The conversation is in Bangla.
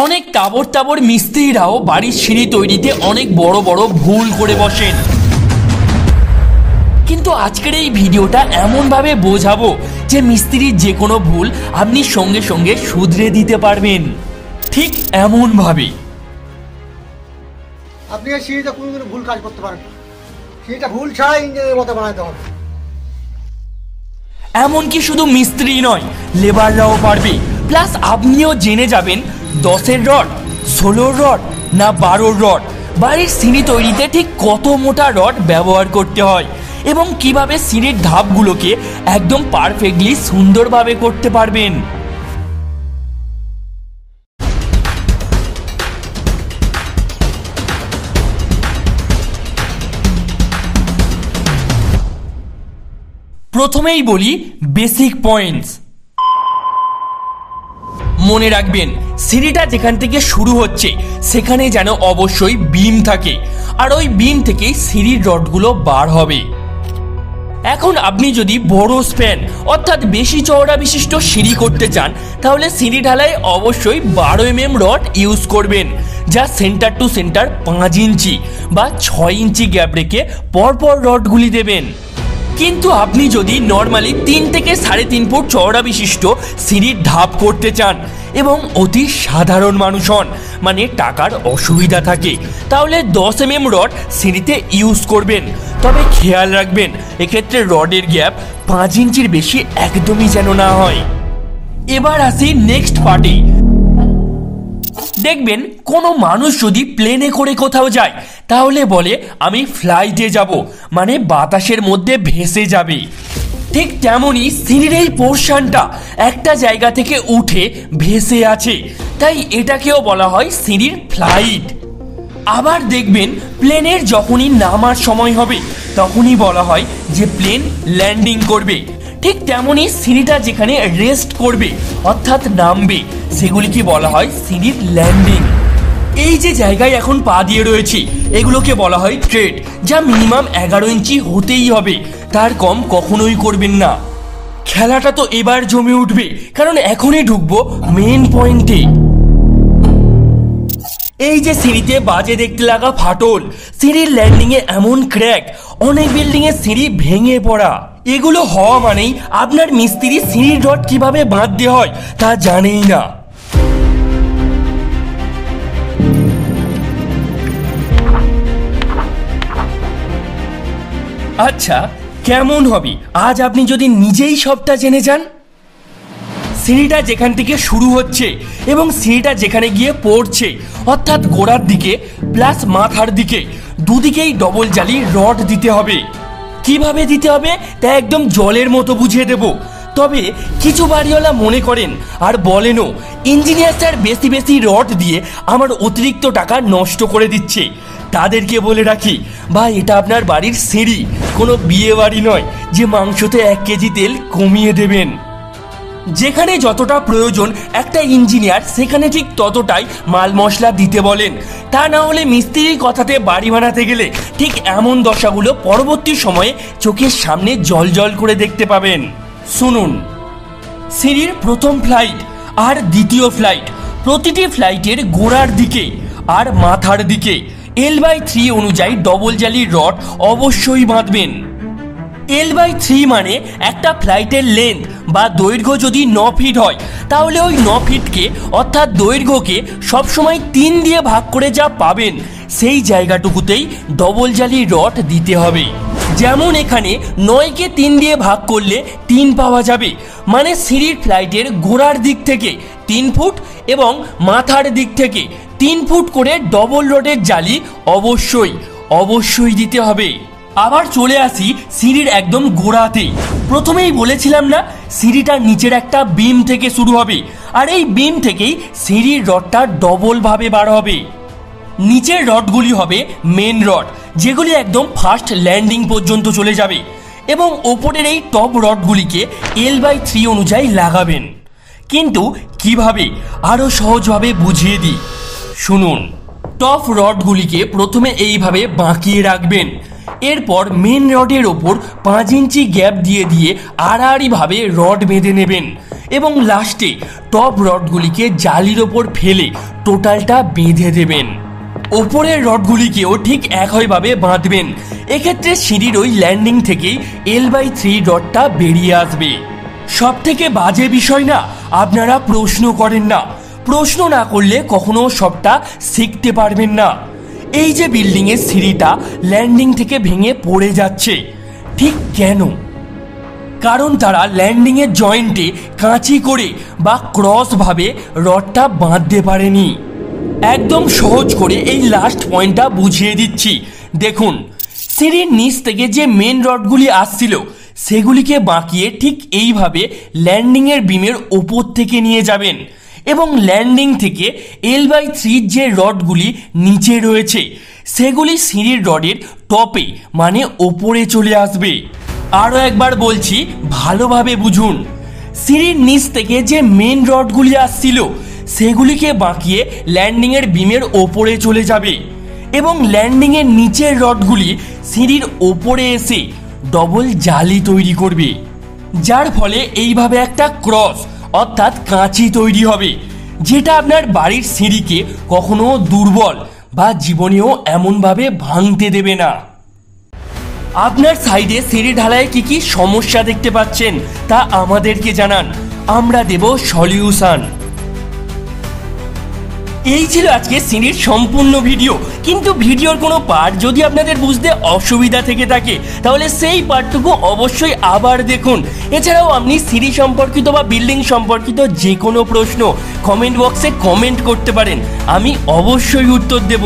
অনেক তাবড় তাবড় মিস্ত্রিরাও বাড়ির সিঁড়ি তৈরিতে অনেক বড় বড় ভুল করে বসেন। কিন্তু আজকের এই ভিডিওটা এমনভাবে বোঝাবো যে মিস্ত্রির যে কোনো ভুল আপনি সঙ্গে সঙ্গে শুধরে দিতে পারবেন, ঠিক এমনভাবে। আপনি এই সিঁড়িটা কোনোদিনও ভুল কাজ করতে পারেন না, সিঁড়িটা ভুল ছাড়া ইঞ্জিনের মতো বানাতে হবে। এমনকি শুধু মিস্ত্রি নয়, লেবাররাও পারবে। প্লাস আপনিও জেনে যাবেন 10-এর রড, 16-র রড না 12-র রড, বাড়ির সিঁড়ি তৈরিতে ঠিক কত মোটা রড ব্যবহার করতে হয় এবং কিভাবে সিঁড়ির ধাপগুলোকে একদম পারফেক্টলি সুন্দরভাবে করতে পারবেন। প্রথমেই বলি বেসিক পয়েন্টস। মনে রাখবেন, সিঁড়িটা যেখান থেকে শুরু হচ্ছে সেখানে যেন অবশ্যই বিম থাকে, আর ওই বিম থেকেই সিঁড়ির রডগুলো বার হবে। এখন আপনি যদি বড় স্প্যান অর্থাৎ বেশি চওড়া বিশিষ্ট সিঁড়ি করতে চান, তাহলে সিঁড়ি ঢালাই অবশ্যই 12 mm রড ইউজ করবেন, যা সেন্টার টু সেন্টার 5 ইঞ্চি বা 6 ইঞ্চি গ্যাপ রেখে পরপর রডগুলি দেবেন। কিন্তু আপনি যদি নর্মালি 3 থেকে 3.5 ফুট চওড়া বিশিষ্ট সিঁড়ির ধাপ করতে চান এবং অতি সাধারণ মানুষ হন, মানে টাকার অসুবিধা থাকে, তাহলে 10 mm রড সিঁড়িতে ইউজ করবেন। তবে খেয়াল রাখবেন, এক্ষেত্রে রডের গ্যাপ 5 ইঞ্চির বেশি একদমই যেন না হয়। এবার আসি নেক্সট পার্টে। দেখবেন কোনো মানুষ যদি প্লেনে করে কোথাও যায়, তাহলে বলে আমি ফ্লাইটে যাব, মানে বাতাসের মধ্যে ভেসে যাবে। ঠিক তেমনই সিঁড়ির এই পোর্শনটা একটা জায়গা থেকে উঠে ভেসে আছে, তাই এটাকেও বলা হয় সিঁড়ির ফ্লাইট। আবার দেখবেন প্লেনের যখনই নামার সময় হবে তখনই বলা হয় যে প্লেন ল্যান্ডিং করবে। ঠিক তেমনই সিঁড়িটা যেখানে রেস্ট করবে অর্থাৎ নামবে, সেগুলিকে বলা হয় সিঁড়ির ল্যান্ডিং। এই যে জায়গায় এখন পা দিয়ে রয়েছি, এগুলোকে বলা হয় ট্রেড, যা মিনিমাম 11 ইঞ্চি হতেই হবে, তার কম কখনোই করবেন না। খেলাটা তো এবার জমে উঠবে, কারণ এখনই ঢুকবো মেন পয়েন্টে। এই যে সিঁড়িতে বাজে দেখতে লাগা ফাটল, সিঁড়ির ল্যান্ডিং এ এমন ক্র্যাক, অনেক বিল্ডিং এর সিঁড়ি ভেঙে পড়া, এগুলো হওয়া মানেই আপনার মিস্ত্রি সিঁড়ির রড কিভাবে বাঁধতে হয় তা জানেই না। আচ্ছা, কেমন হবে আজ আপনি যদি নিজেই সবটা জেনে যান? সিঁড়িটা যেখান থেকে শুরু হচ্ছে এবং সিঁড়িটা যেখানে গিয়ে পড়ছে অর্থাৎ গোড়ার দিকে প্লাস মাথার দিকে, দুদিকেই ডবল জালি রড দিতে হবে। কিভাবে দিতে হবে তা একদম জলের মতো বুঝিয়ে দেব। তবে কিছু বাড়িওয়ালা মনে করেন আর বলেনও, ইঞ্জিনিয়ার স্যার বেশি বেশি রড দিয়ে আমার অতিরিক্ত টাকা নষ্ট করে দিচ্ছে। তাদেরকে বলে রাখি, ভাই এটা আপনার বাড়ির সিঁড়ি, কোনো বিয়ে বাড়ি নয় যে মাংসতে 1 কেজি তেল কমিয়ে দেবেন। যেখানে যতটা প্রয়োজন একটা ইঞ্জিনিয়ার সেখানে ঠিক ততটাই মাল মশলা দিতে বলেন, তা না হলে মিস্ত্রির কথাতে বাড়ি বানাতে গেলে ঠিক এমন দশাগুলো পরবর্তী সময়ে চোখের সামনে জল জল করে দেখতে পাবেন। শুনুন, সিঁড়ির প্রথম ফ্লাইট আর দ্বিতীয় ফ্লাইট, প্রতিটি ফ্লাইটের গোড়ার দিকে আর মাথার দিকে L/3 অনুযায়ী ডবল জালির রড অবশ্যই বাঁধবেন। L/3 মানে একটা ফ্লাইটের লেন্থ বা দৈর্ঘ্য যদি 9 ফিট হয়, তাহলে ওই 9 ফিটকে অর্থাৎ দৈর্ঘ্যকে সবসময় 3 দিয়ে ভাগ করে যা পাবেন সেই জায়গাটুকুতেই ডবল জালি রড দিতে হবে। যেমন এখানে 9কে 3 দিয়ে ভাগ করলে 3 পাওয়া যাবে, মানে সিঁড়ির ফ্লাইটের গোড়ার দিক থেকে 3 ফুট এবং মাথার দিক থেকে 3 ফুট করে ডবল রডের জালি অবশ্যই দিতে হবে। আবার চলে আসি সিঁড়ির একদম গোড়াতে। প্রথমেই বলেছিলাম না, সিঁড়িটা নিচের একটা বিম থেকে শুরু হবে, আর এই বিম থেকেই সিঁড়ির রডটা ডবল ভাবে বার হবে। নিচের রডগুলি হবে মেন রড, যেগুলি একদম ফার্স্ট ল্যান্ডিং পর্যন্ত চলে যাবে, এবং ওপরের এই টপ রডগুলিকে L/3 অনুযায়ী লাগাবেন। কিন্তু কিভাবে আরো সহজভাবে বুঝিয়ে দিই, শুনুন। টপ রডগুলিকে প্রথমে এইভাবে বাঁকিয়ে রাখবেন, এরপর মেন রডের ওপর 5 ইঞ্চি গ্যাপ দিয়ে আড়াআড়িভাবে রড বেঁধে নেবেন এবং লাস্টে টপ রডগুলিকে জালির ওপর ফেলে টোটালটা বেঁধে দেবেন। ওপরের রডগুলিকেও ঠিক একইভাবে বাঁধবেন। এক্ষেত্রে সিঁড়ির ওই ল্যান্ডিং থেকেই L/3 রডটা বেরিয়ে আসবে। সব থেকে বাজে বিষয় না, আপনারা প্রশ্ন করেন না। প্রশ্ন না করলে কখনো সবটা শিখতে পারবেন না। এই যে বিল্ডিংয়ের সিঁড়িটা ল্যান্ডিং থেকে ভেঙে পড়ে যাচ্ছে, ঠিক কেন? কারণ তারা ল্যান্ডিংয়ের জয়েন্টে কাঁচি করে বা ক্রস ভাবে রডটা বাঁধতে পারেনি। একদম সহজ করে এই লাস্ট পয়েন্টটা বুঝিয়ে দিচ্ছি। দেখুন, সিঁড়ির নিচ থেকে যে মেন রডগুলি আসছিল সেগুলিকে বাঁকিয়ে ঠিক এইভাবে ল্যান্ডিংয়ের বিমের ওপর থেকে নিয়ে যাবেন এবং ল্যান্ডিং থেকে L/3 যে রডগুলি নিচে রয়েছে সেগুলি সিঁড়ির রডের টপে মানে ওপরে চলে আসবে। আরও একবার বলছি, ভালোভাবে বুঝুন। সিঁড়ির নিচ থেকে যে মেন রডগুলি আসছিল সেগুলিকে বাঁকিয়ে ল্যান্ডিংয়ের বিমের ওপরে চলে যাবে এবং ল্যান্ডিংয়ের নিচের রডগুলি সিঁড়ির ওপরে এসে ডবল জালি তৈরি করবে, যার ফলে এইভাবে একটা ক্রস অর্থাৎ কাঁচি তৈরি হবে, যেটা আপনার বাড়ির সিঁড়িকে কখনো দুর্বল বা জীবনেও এমনভাবে ভাঙতে দেবে না। আপনার সাইডে সিঁড়ি ঢালাইয়ে কি কি সমস্যা দেখতে পাচ্ছেন তা আমাদেরকে জানান, আমরা দেব সলিউশন। এই ছিল আজকে সিঁড়ির সম্পূর্ণ ভিডিও। কিন্তু ভিডিওর কোনো পার্ট যদি আপনাদের বুঝতে অসুবিধা থেকে থাকে তাহলে সেই পার্টটুকু অবশ্যই আবার দেখুন। এছাড়াও আপনি সিঁড়ি সম্পর্কিত বা বিল্ডিং সম্পর্কিত যে কোনো প্রশ্ন কমেন্ট বক্সে কমেন্ট করতে পারেন, আমি অবশ্যই উত্তর দেব।